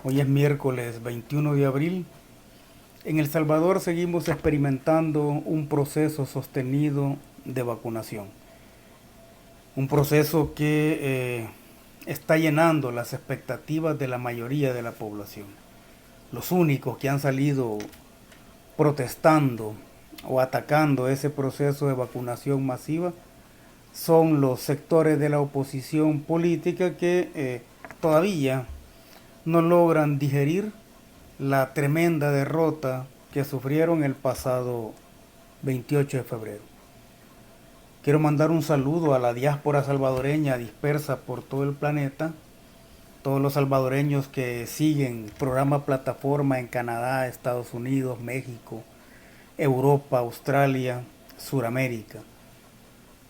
Hoy es miércoles 21 de abril. En El Salvador seguimos experimentando un proceso sostenido de vacunación. Un proceso que está llenando las expectativas de la mayoría de la población. Los únicos que han salido protestando o atacando ese proceso de vacunación masiva son los sectores de la oposición política que todavía no logran digerir la tremenda derrota que sufrieron el pasado 28 de febrero. Quiero mandar un saludo a la diáspora salvadoreña dispersa por todo el planeta, todos los salvadoreños que siguen programa plataforma en Canadá, Estados Unidos, México, Europa, Australia, Suramérica.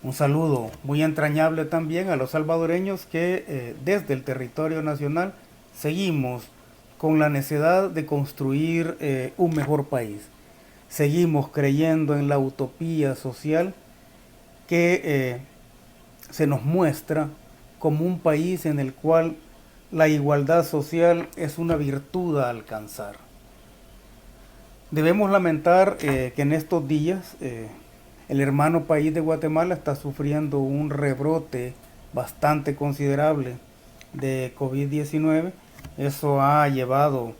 Un saludo muy entrañable también a los salvadoreños que desde el territorio nacional seguimos con la necesidad de construir un mejor país. Seguimos creyendo en la utopía social que se nos muestra como un país en el cual la igualdad social es una virtud a alcanzar. Debemos lamentar que en estos días el hermano país de Guatemala está sufriendo un rebrote bastante considerable de COVID-19. Eso ha llevado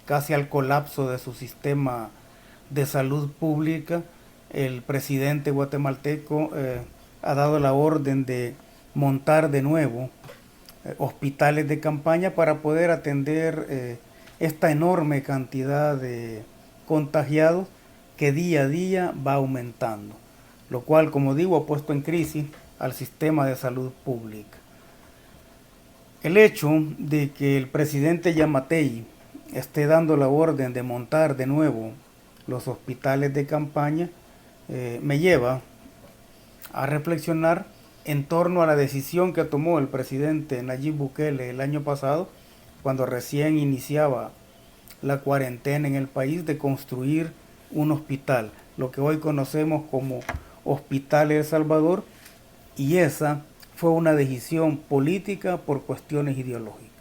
casi al colapso de su sistema de salud pública. El presidente guatemalteco ha dado la orden de montar de nuevo hospitales de campaña para poder atender esta enorme cantidad de contagiados que día a día va aumentando, lo cual, como digo, ha puesto en crisis al sistema de salud pública. El hecho de que el presidente Yamatei esté dando la orden de montar de nuevo los hospitales de campaña me lleva a reflexionar en torno a la decisión que tomó el presidente Nayib Bukele el año pasado, cuando recién iniciaba la cuarentena en el país, de construir un hospital, lo que hoy conocemos como Hospital El Salvador, y esa fue una decisión política por cuestiones ideológicas.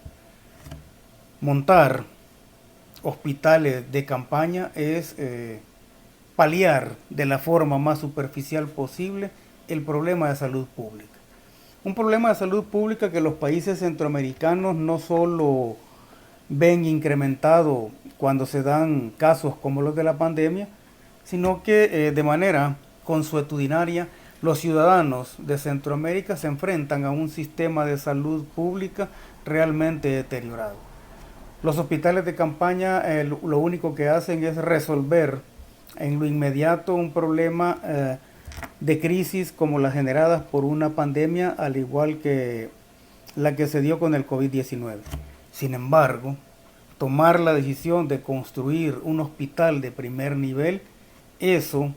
Montar hospitales de campaña es paliar de la forma más superficial posible el problema de salud pública. Un problema de salud pública que los países centroamericanos no solo ven incrementado cuando se dan casos como los de la pandemia, sino que de manera consuetudinaria los ciudadanos de Centroamérica se enfrentan a un sistema de salud pública realmente deteriorado. Los hospitales de campaña lo único que hacen es resolver en lo inmediato un problema de crisis como las generadas por una pandemia, al igual que la que se dio con el COVID-19. Sin embargo, tomar la decisión de construir un hospital de primer nivel, eso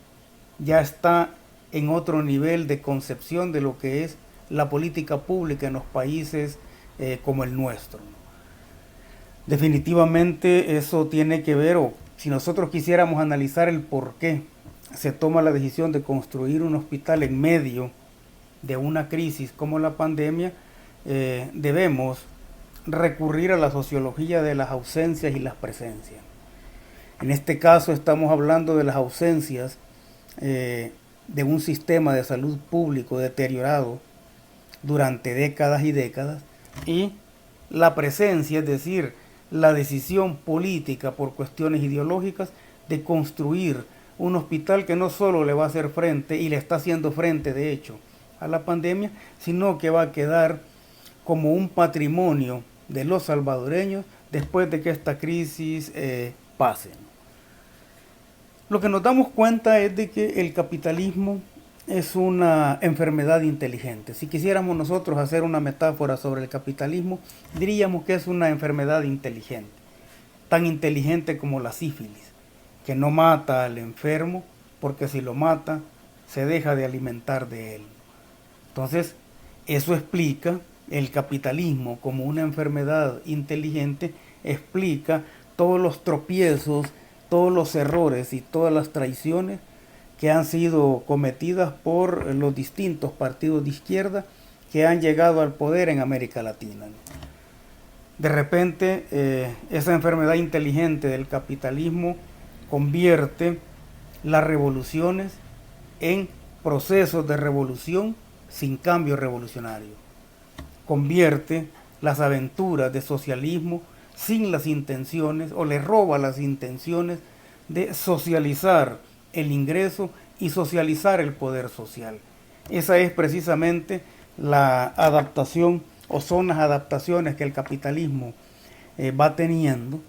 ya está en otro nivel de concepción de lo que es la política pública en los países como el nuestro. Definitivamente eso tiene que ver, o si nosotros quisiéramos analizar el por qué se toma la decisión de construir un hospital en medio de una crisis como la pandemia, debemos recurrir a la sociología de las ausencias y las presencias. En este caso estamos hablando de las ausencias de un sistema de salud público deteriorado durante décadas y décadas, y la presencia, es decir, la decisión política por cuestiones ideológicas de construir un hospital que no solo le va a hacer frente, y le está haciendo frente de hecho a la pandemia, sino que va a quedar como un patrimonio de los salvadoreños después de que esta crisis pase. Lo que nos damos cuenta es de que el capitalismo es una enfermedad inteligente. Si quisiéramos nosotros hacer una metáfora sobre el capitalismo, diríamos que es una enfermedad inteligente, tan inteligente como la sífilis, que no mata al enfermo, porque si lo mata, se deja de alimentar de él. Entonces, eso explica el capitalismo como una enfermedad inteligente, explica todos los tropiezos, todos los errores y todas las traiciones que han sido cometidas por los distintos partidos de izquierda que han llegado al poder en América Latina. De repente, esa enfermedad inteligente del capitalismo convierte las revoluciones en procesos de revolución sin cambio revolucionario. Convierte las aventuras de socialismo sin las intenciones, o le roba las intenciones de socializar el ingreso y socializar el poder social. Esa es precisamente la adaptación, o son las adaptaciones que el capitalismo va teniendo,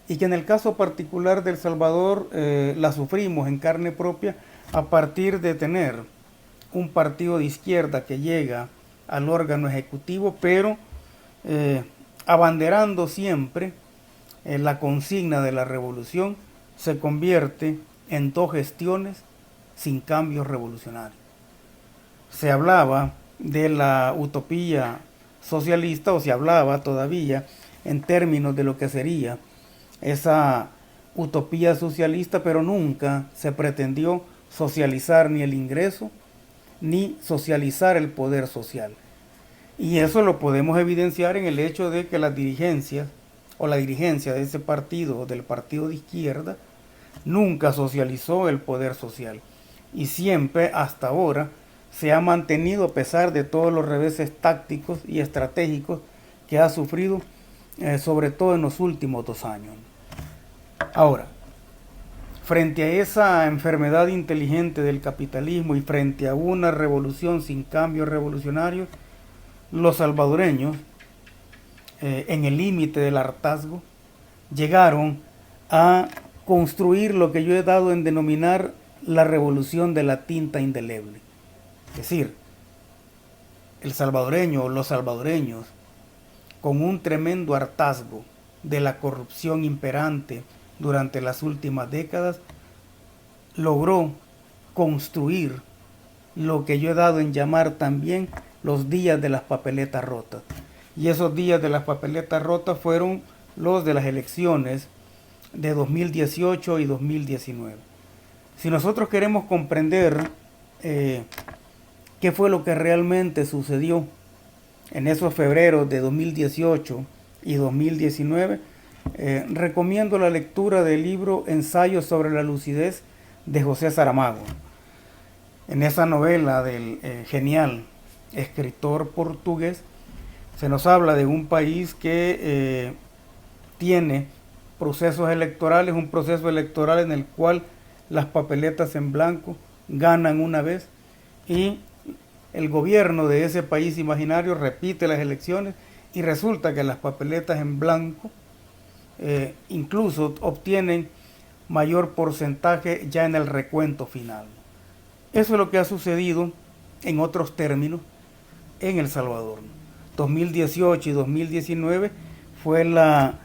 y que en el caso particular de El Salvador la sufrimos en carne propia a partir de tener un partido de izquierda que llega al órgano ejecutivo, pero abanderando siempre la consigna de la revolución, se convierte en 2 gestiones sin cambios revolucionarios. Se hablaba de la utopía socialista, o se hablaba todavía en términos de lo que sería esa utopía socialista, pero nunca se pretendió socializar ni el ingreso ni socializar el poder social. Y eso lo podemos evidenciar en el hecho de que las dirigencias, o la dirigencia de ese partido, del partido de izquierda, nunca socializó el poder social, y siempre hasta ahora se ha mantenido a pesar de todos los reveses tácticos y estratégicos que ha sufrido, sobre todo en los últimos 2 años. Ahora, frente a esa enfermedad inteligente del capitalismo y frente a una revolución sin cambios revolucionarios, los salvadoreños, en el límite del hartazgo, llegaron a construir lo que yo he dado en denominar la revolución de la tinta indeleble. Es decir, el salvadoreño o los salvadoreños, con un tremendo hartazgo de la corrupción imperante durante las últimas décadas, logró construir lo que yo he dado en llamar también los días de las papeletas rotas. Y esos días de las papeletas rotas fueron los de las elecciones de 2018 y 2019. Si nosotros queremos comprender qué fue lo que realmente sucedió en esos febreros de 2018 y 2019, recomiendo la lectura del libro Ensayos sobre la lucidez de José Saramago. En esa novela del genial escritor portugués se nos habla de un país que tiene procesos electorales, un proceso electoral en el cual las papeletas en blanco ganan una vez, y el gobierno de ese país imaginario repite las elecciones, y resulta que las papeletas en blanco incluso obtienen mayor porcentaje ya en el recuento final. Eso es lo que ha sucedido en otros términos en El Salvador. 2018 y 2019 fue la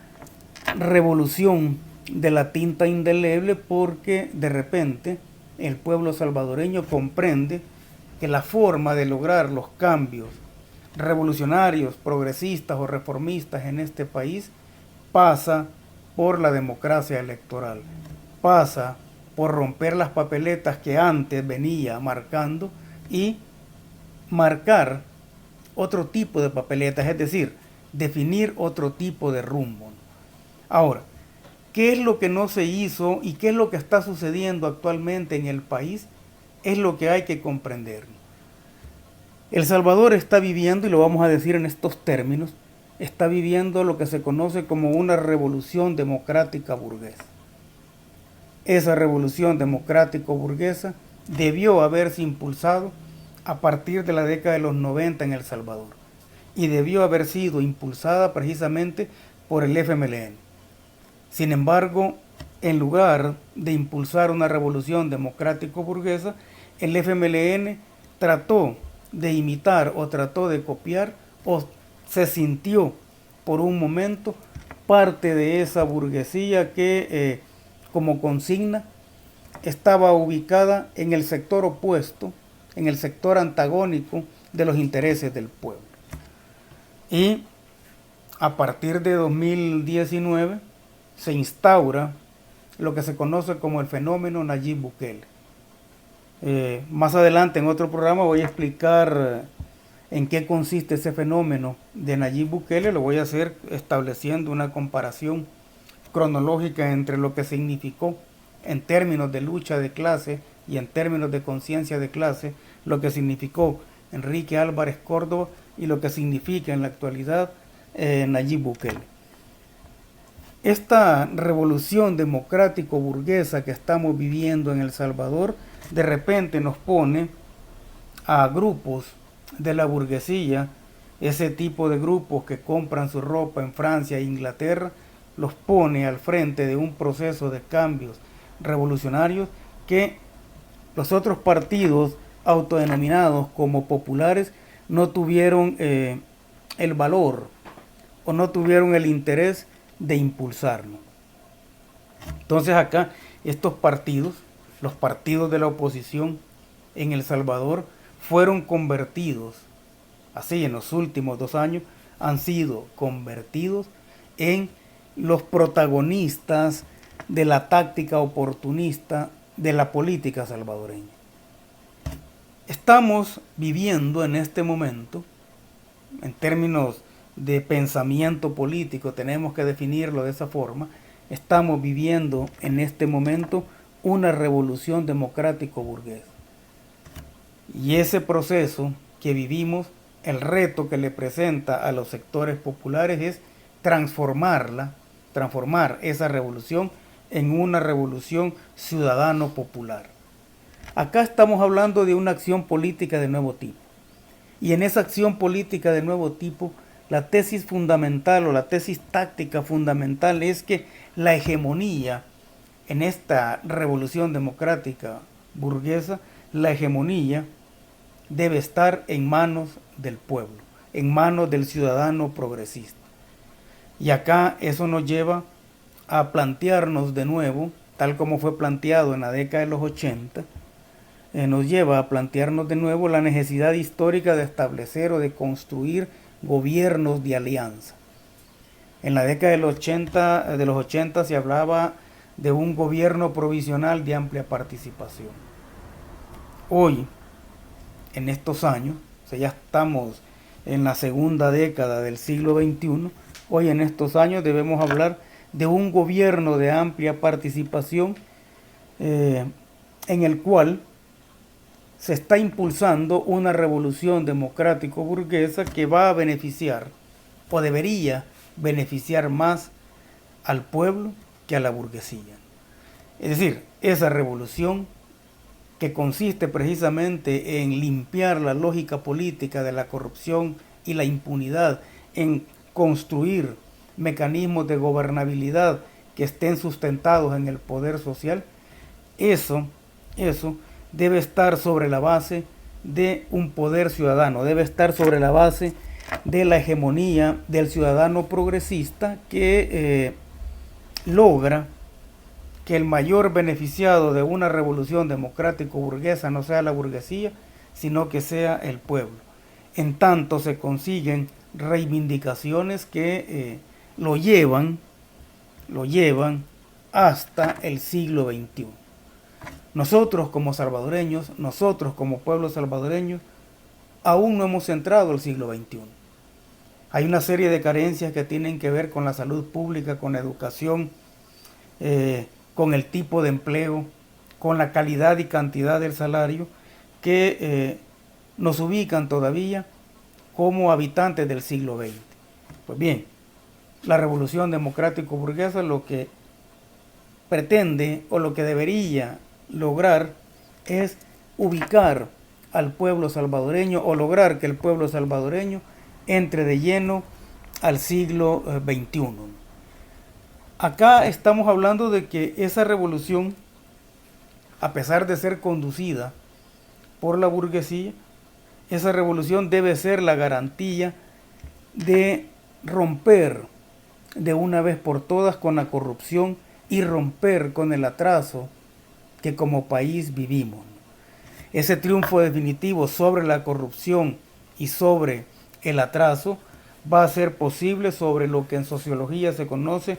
revolución de la tinta indeleble, porque de repente el pueblo salvadoreño comprende que la forma de lograr los cambios revolucionarios, progresistas o reformistas en este país pasa por la democracia electoral, pasa por romper las papeletas que antes venía marcando y marcar otro tipo de papeletas, es decir, definir otro tipo de rumbo. Ahora, ¿qué es lo que no se hizo y qué es lo que está sucediendo actualmente en el país? Es lo que hay que comprender. El Salvador está viviendo, y lo vamos a decir en estos términos, está viviendo lo que se conoce como una revolución democrática burguesa. Esa revolución democrático-burguesa debió haberse impulsado a partir de la década de los 90 en El Salvador, y debió haber sido impulsada precisamente por el FMLN. Sin embargo, en lugar de impulsar una revolución democrático-burguesa, el FMLN trató de imitar o trató de copiar, o se sintió por un momento parte de esa burguesía que como consigna estaba ubicada en el sector opuesto, en el sector antagónico de los intereses del pueblo. Y a partir de 2019 se instaura lo que se conoce como el fenómeno Nayib Bukele. Más adelante en otro programa voy a explicar en qué consiste ese fenómeno de Nayib Bukele, lo voy a hacer estableciendo una comparación cronológica entre lo que significó en términos de lucha de clase y en términos de conciencia de clase, lo que significó Enrique Álvarez Córdoba y lo que significa en la actualidad Nayib Bukele. Esta revolución democrático-burguesa que estamos viviendo en El Salvador, de repente nos pone a grupos de la burguesía, ese tipo de grupos que compran su ropa en Francia e Inglaterra, los pone al frente de un proceso de cambios revolucionarios que los otros partidos autodenominados como populares no tuvieron el valor o no tuvieron el interés de impulsarlo. Entonces acá estos partidos, los partidos de la oposición en El Salvador, fueron convertidos, así en los últimos 2 años, han sido convertidos en los protagonistas de la táctica oportunista de la política salvadoreña. Estamos viviendo en este momento, en términos de pensamiento político, tenemos que definirlo de esa forma, estamos viviendo en este momento una revolución democrático-burguesa. Y ese proceso que vivimos, el reto que le presenta a los sectores populares es transformar esa revolución en una revolución ciudadano-popular. Acá estamos hablando de una acción política de nuevo tipo. Y en esa acción política de nuevo tipo, la tesis fundamental o la tesis táctica fundamental es que la hegemonía en esta revolución democrática burguesa, la hegemonía debe estar en manos del pueblo, en manos del ciudadano progresista. Y acá eso nos lleva a plantearnos de nuevo, tal como fue planteado en la década de los 80, nos lleva a plantearnos de nuevo la necesidad histórica de establecer o de construir gobiernos de alianza. En la década de los 80 se hablaba de un gobierno provisional de amplia participación. Hoy, en estos años, o sea, ya estamos en la segunda década del siglo XXI, hoy en estos años debemos hablar de un gobierno de amplia participación en el cual se está impulsando una revolución democrático-burguesa que va a beneficiar o debería beneficiar más al pueblo que a la burguesía. Es decir, esa revolución que consiste precisamente en limpiar la lógica política de la corrupción y la impunidad, en construir mecanismos de gobernabilidad que estén sustentados en el poder social, eso debe estar sobre la base de un poder ciudadano, debe estar sobre la base de la hegemonía del ciudadano progresista que logra que el mayor beneficiado de una revolución democrático-burguesa no sea la burguesía, sino que sea el pueblo. En tanto se consiguen reivindicaciones que lo llevan hasta el siglo XXI. Nosotros como salvadoreños, nosotros como pueblo salvadoreño, aún no hemos entrado al siglo XXI. Hay una serie de carencias que tienen que ver con la salud pública, con la educación, con el tipo de empleo, con la calidad y cantidad del salario, que nos ubican todavía como habitantes del siglo XX. Pues bien, la revolución democrático-burguesa lo que pretende o lo que debería lograr es ubicar al pueblo salvadoreño o lograr que el pueblo salvadoreño entre de lleno al siglo XXI. Acá estamos hablando de que esa revolución, a pesar de ser conducida por la burguesía, esa revolución debe ser la garantía de romper de una vez por todas con la corrupción y romper con el atraso que como país vivimos. Ese triunfo definitivo sobre la corrupción y sobre el atraso va a ser posible sobre lo que en sociología se conoce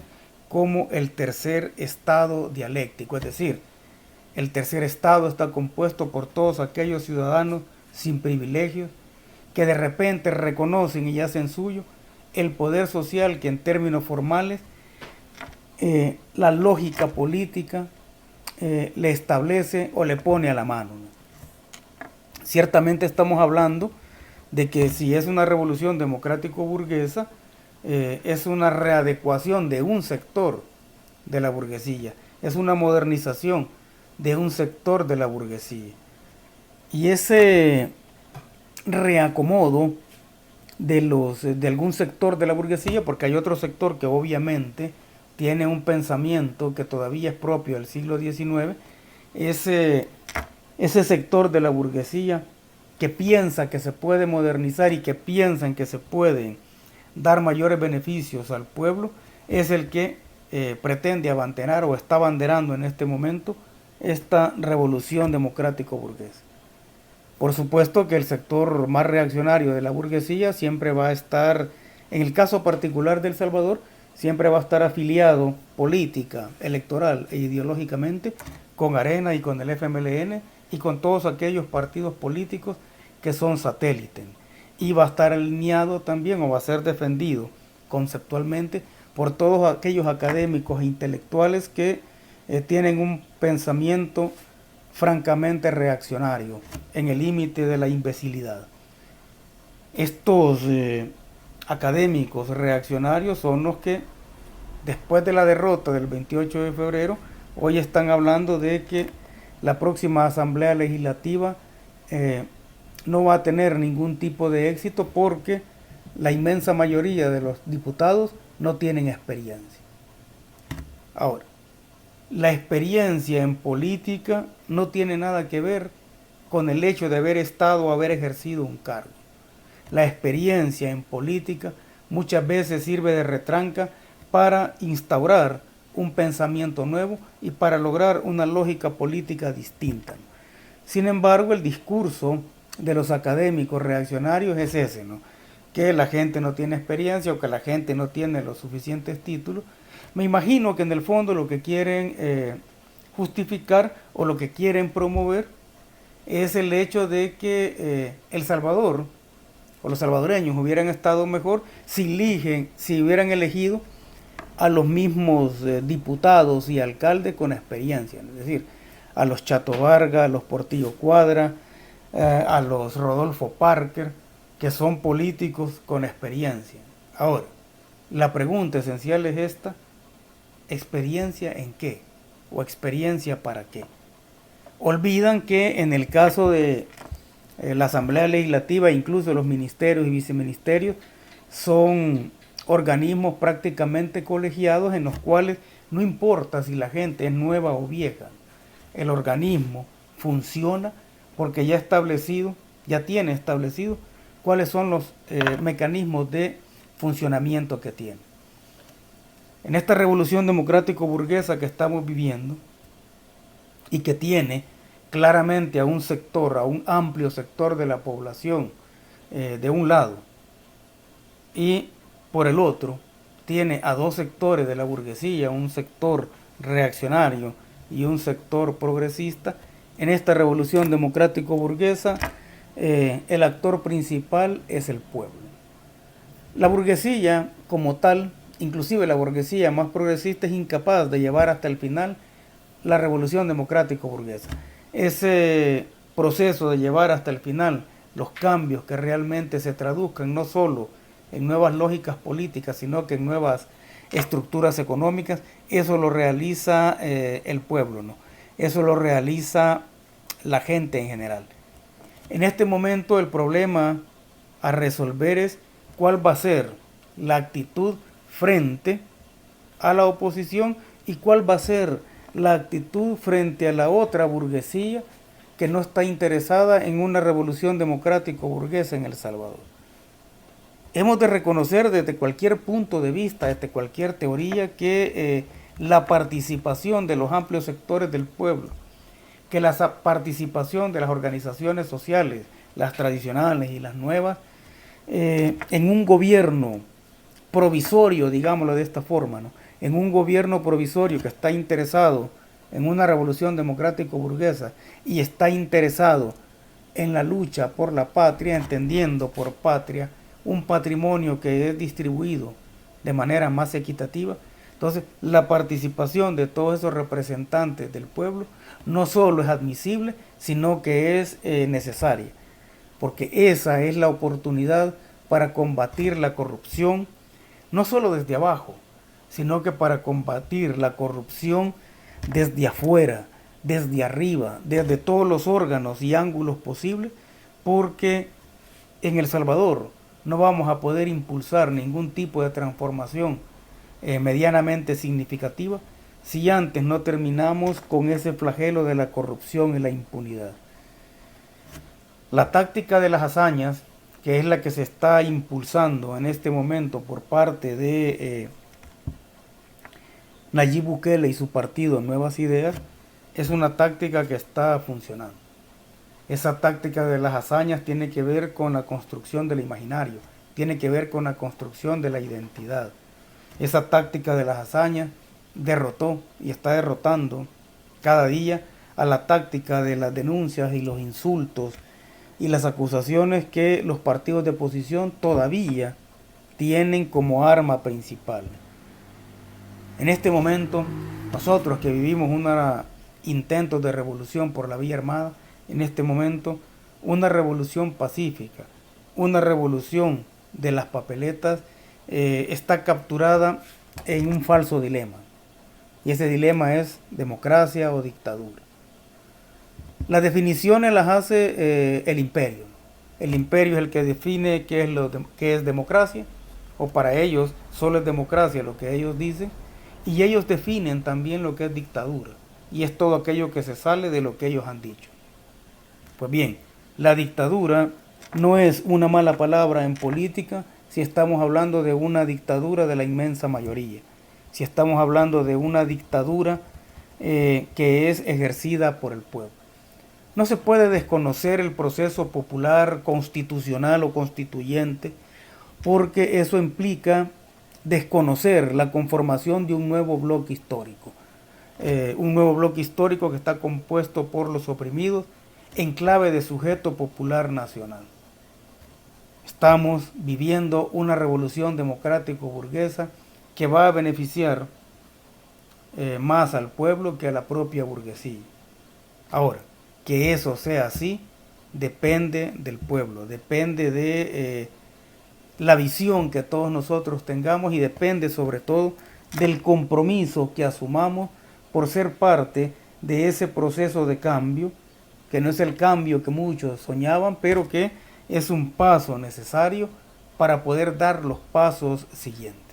como el tercer estado dialéctico, es decir, el tercer estado está compuesto por todos aquellos ciudadanos sin privilegios que de repente reconocen y hacen suyo el poder social que en términos formales la lógica política le establece o le pone a la mano, ¿no? Ciertamente estamos hablando de que si es una revolución democrático-burguesa, es una readecuación de un sector de la burguesía, es una modernización de un sector de la burguesía. Y ese reacomodo de algún sector de la burguesía, porque hay otro sector que obviamente tiene un pensamiento que todavía es propio del siglo XIX, ese sector de la burguesía que piensa que se puede modernizar y que piensan que se pueden dar mayores beneficios al pueblo, es el que pretende abanderar o está abanderando en este momento esta revolución democrático-burguesa. Por supuesto que el sector más reaccionario de la burguesía siempre va a estar, en el caso particular de El Salvador, siempre va a estar afiliado política, electoral e ideológicamente con Arena y con el FMLN y con todos aquellos partidos políticos que son satélites. Y va a estar alineado también o va a ser defendido conceptualmente por todos aquellos académicos e intelectuales que tienen un pensamiento francamente reaccionario, en el límite de la imbecilidad. Estos académicos reaccionarios son los que, después de la derrota del 28 de febrero, hoy están hablando de que la próxima Asamblea Legislativa no va a tener ningún tipo de éxito porque la inmensa mayoría de los diputados no tienen experiencia. Ahora, la experiencia en política no tiene nada que ver con el hecho de haber estado o haber ejercido un cargo. La experiencia en política muchas veces sirve de retranca para instaurar un pensamiento nuevo y para lograr una lógica política distinta. Sin embargo, el discurso de los académicos reaccionarios es ese, ¿no? Que la gente no tiene experiencia o que la gente no tiene los suficientes títulos. Me imagino que en el fondo lo que quieren justificar o lo que quieren promover es el hecho de que El Salvador o los salvadoreños hubieran estado mejor si hubieran elegido a los mismos diputados y alcaldes con experiencia, es decir, a los Chato Vargas, a los Portillo Cuadra, a los Rodolfo Parker, que son políticos con experiencia. Ahora, la pregunta esencial es esta: ¿experiencia en qué? ¿O experiencia para qué? Olvidan que en el caso de la Asamblea Legislativa, incluso los ministerios y viceministerios, son organismos prácticamente colegiados en los cuales no importa si la gente es nueva o vieja, el organismo funciona porque ya tiene establecido cuáles son los mecanismos de funcionamiento que tiene. En esta revolución democrático-burguesa que estamos viviendo y que tiene claramente a un sector, a un amplio sector de la población de un lado, y por el otro tiene a dos sectores de la burguesía, un sector reaccionario y un sector progresista. En esta revolución democrático-burguesa el actor principal es el pueblo. La burguesía como tal, inclusive la burguesía más progresista, es incapaz de llevar hasta el final la revolución democrático-burguesa. Ese proceso de llevar hasta el final los cambios que realmente se traduzcan no solo en nuevas lógicas políticas, sino que en nuevas estructuras económicas, eso lo realiza el pueblo, ¿no? Eso lo realiza la gente en general. En este momento el problema a resolver es cuál va a ser la actitud frente a la oposición y cuál va a ser la actitud frente a la otra burguesía que no está interesada en una revolución democrático-burguesa en El Salvador. Hemos de reconocer desde cualquier punto de vista, desde cualquier teoría, que la participación de los amplios sectores del pueblo, que la participación de las organizaciones sociales, las tradicionales y las nuevas, en un gobierno provisorio, digámoslo de esta forma, ¿no? En un gobierno provisorio que está interesado en una revolución democrático-burguesa y está interesado en la lucha por la patria, entendiendo por patria un patrimonio que es distribuido de manera más equitativa. Entonces, la participación de todos esos representantes del pueblo no solo es admisible, sino que es necesaria, porque esa es la oportunidad para combatir la corrupción, no solo desde abajo, sino que para combatir la corrupción desde afuera, desde arriba, desde todos los órganos y ángulos posibles, porque en El Salvador no vamos a poder impulsar ningún tipo de transformación medianamente significativa si antes no terminamos con ese flagelo de la corrupción y la impunidad. La táctica de las hazañas, que es la que se está impulsando en este momento por parte de Nayib Bukele y su partido Nuevas Ideas, es una táctica que está funcionando. Esa táctica de las hazañas tiene que ver con la construcción del imaginario, tiene que ver con la construcción de la identidad. Esa táctica de las hazañas derrotó y está derrotando cada día a la táctica de las denuncias y los insultos y las acusaciones que los partidos de oposición todavía tienen como arma principal. En este momento, nosotros que vivimos unos intentos de revolución por la vía armada, en este momento, una revolución pacífica, una revolución de las papeletas, está capturada en un falso dilema. Y ese dilema es democracia o dictadura. Las definiciones las hace el imperio. El imperio es el que define qué es democracia, o para ellos solo es democracia lo que ellos dicen, y ellos definen también lo que es dictadura, y es todo aquello que se sale de lo que ellos han dicho. Pues bien, la dictadura no es una mala palabra en política si estamos hablando de una dictadura de la inmensa mayoría, si estamos hablando de una dictadura que es ejercida por el pueblo. No se puede desconocer el proceso popular, constitucional o constituyente, porque eso implica desconocer la conformación de un nuevo bloque histórico. Un nuevo bloque histórico que está compuesto por los oprimidos en clave de sujeto popular nacional. Estamos viviendo una revolución democrático-burguesa que va a beneficiar más al pueblo que a la propia burguesía. Ahora, que eso sea así depende del pueblo, depende de la visión que todos nosotros tengamos y depende sobre todo del compromiso que asumamos por ser parte de ese proceso de cambio, que no es el cambio que muchos soñaban, pero que es un paso necesario para poder dar los pasos siguientes.